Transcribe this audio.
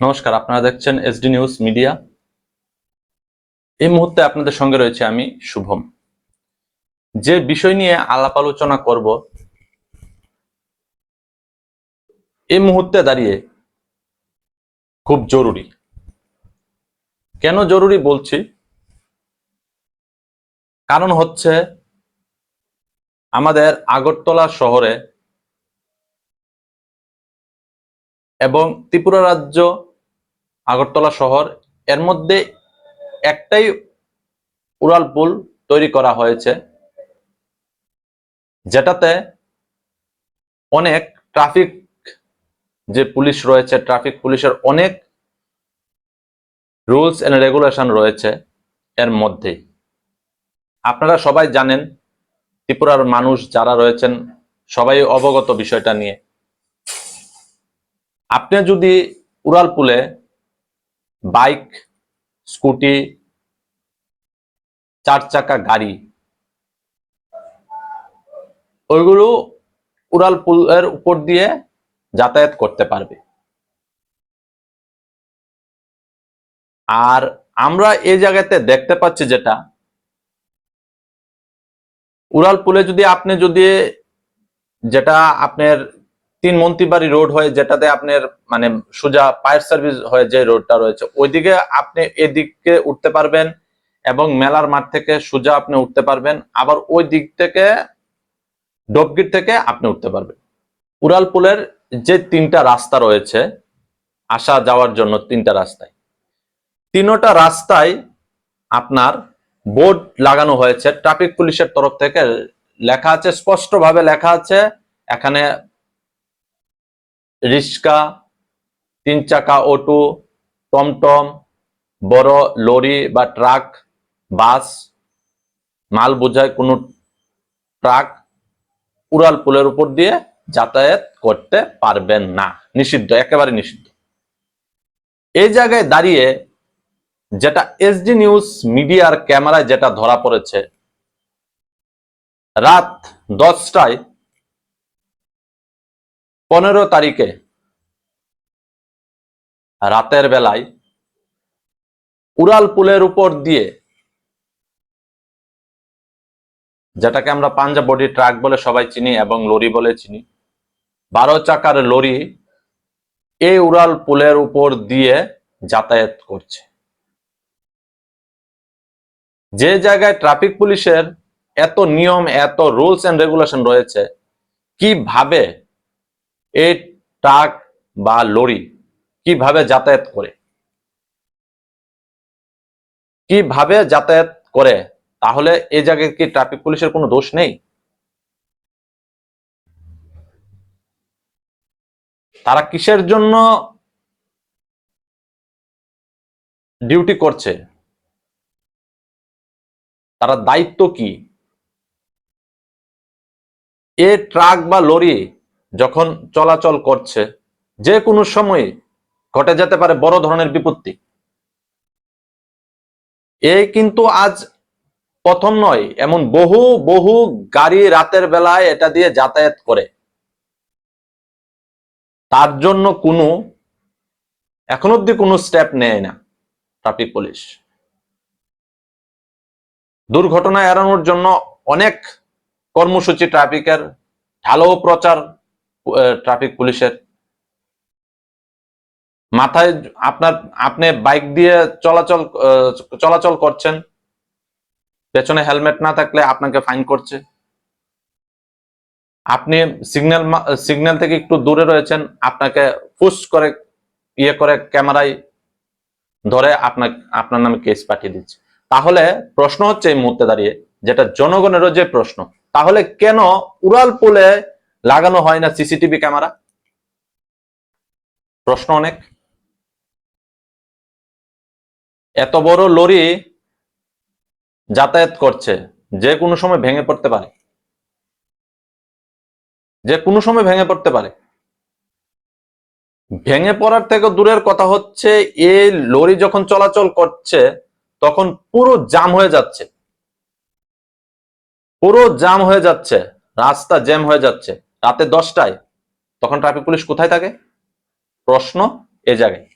নমস্কার, আপনারা দেখছেন এসডি নিউজ মিডিয়া। এই মুহূর্তে আপনাদের সঙ্গে রয়েছে আমি শুভম। যে বিষয় নিয়ে আলাপ আলোচনা করব এই মুহূর্তে দাঁড়িয়ে খুব জরুরি। কেন জরুরি বলছি? কারণ হচ্ছে আমাদের আগরতলা শহরে এবং ত্রিপুরা রাজ্য আগরতলা শহর এর মধ্যে একটাই উড়াল পুল তৈরি করা হয়েছে, যেটাতে অনেক ট্রাফিক যে পুলিশ রয়েছে, ট্রাফিক পুলিশের অনেক রুলস এন্ড রেগুলেশন রয়েছে। এর মধ্যে আপনারা সবাই জানেন, ত্রিপুরার মানুষ যারা রয়েছেন সবাই অবগত বিষয়টা নিয়ে। আপনি যদি উড়াল পুলে বাইক, স্কুটি, 4 চাকা গাড়ি, ওইগুলো উড়াল পুলের উপর দিয়ে যাতায়াত করতে পারবে। আর আমরা এই জায়গাতে দেখতে পাচ্ছি যেটা, উড়াল পুলে যদি যেটা আপনার 3 মন্ত্রীবাড়ি রোড হয়, যেটাতে আপনার মানে সোজা ফায়ার সার্ভিস হয়, যে রোডটা রয়েছে ওইদিকে আপনি এদিকে উঠতে পারবেন এবং মেলার মাঠ থেকে সোজা আপনি উঠতে পারবেন। আবার ওই দিক থেকে ডবগির থেকে আপনি উঠতে পারবেন। উড়াল পুলের যে 3টা রাস্তা রয়েছে আসা যাওয়ার জন্য, 3টা রাস্তায়, 3টা রাস্তায় আপনার বোর্ড লাগানো হয়েছে ট্রাফিক পুলিশের তরফ থেকে। লেখা আছে, স্পষ্টভাবে লেখা আছে এখানে রিক্সা, 3 চাকা অটো, টমটম, বড় লরি বা ট্রাক, বাস, মাল বোঝায় কোনো ট্রাক উড়াল পুলের উপর দিয়ে যাতায়াত করতে পারবেন না। নিষিদ্ধ, একেবারে নিষিদ্ধ। এই জায়গায় দাঁড়িয়ে যেটা এসডি নিউজ মিডিয়ার ক্যামেরায় যেটা ধরা পড়েছে, রাত 10টায় 15 তারিখে রাতের বেলায় উড়াল পুলের উপর দিয়ে, যেটাকে আমরা পাঞ্জাব বডি ট্রাক বলে সবাই চিনি এবং লরি বলে চিনি, 12 চাকার লরি এই উড়াল পুলের উপর দিয়ে যাতায়াত করছে। যে জায়গায় ট্রাফিক পুলিশের এত নিয়ম, এত রুলস এন্ড রেগুলেশন রয়েছে, কিভাবে এই ট্রাক বা লরি কিভাবে যাতায়াত করে, তাহলে এই জায়গায় কি ট্রাফিক পুলিশের কোনো দোষ নেই? তারা কিসের জন্য ডিউটি করছে? তারা দায়িত্ব কি? এ ট্রাক বা লরি যখন চলাচল করছে, যে কোনো সময় ঘটে যেতে পারে বড় ধরনের বিপত্তি। এই কিন্তু আজ প্রথম নয়, এমন বহু বহু গাড়ি রাতের বেলায় এটা দিয়ে যাতায়াত করে। তার জন্য এখন অব্দি কোনো স্টেপ নেয় না ট্রাফিক পুলিশ। দুর্ঘটনা এড়ানোর জন্য অনেক কর্মসূচি ট্রাফিকের, ঢালাও প্রচার ট্রাফিক পুলিশের। মাথায় আপনি বাইক দিয়ে চলাচল করছেন, পেছনে হেলমেট না থাকলে আপনাকে ফাইন করছে। আপনি সিগন্যাল থেকে একটু দূরে রয়েছেন, আপনাকে ফুস করে ক্যামেরায় ধরে আপনার নামে কেস পাঠিয়ে দিচ্ছে। তাহলে প্রশ্ন হচ্ছে এই মুহূর্তে দাঁড়িয়ে, যেটা জনগণেরও যে প্রশ্ন, তাহলে কেন উড়াল পুলে লাগানো হয় না সিসিটিভি ক্যামেরা? প্রশ্ন অনেক। এত বড় লরি যাতায়াত করছে, যে কোনো সময় ভেঙে পড়তে পারে, যে কোনো সময় ভেঙে পড়তে পারে। ভেঙে পড়ার থেকে দূরের কথা হচ্ছে, এই লরি যখন চলাচল করছে তখন পুরো জাম হয়ে যাচ্ছে, রাস্তা জ্যাম হয়ে যাচ্ছে রাতে 10টায়। তখন ট্রাফিক পুলিশ কোথায় থাকে? প্রশ্ন এ জায়গায়।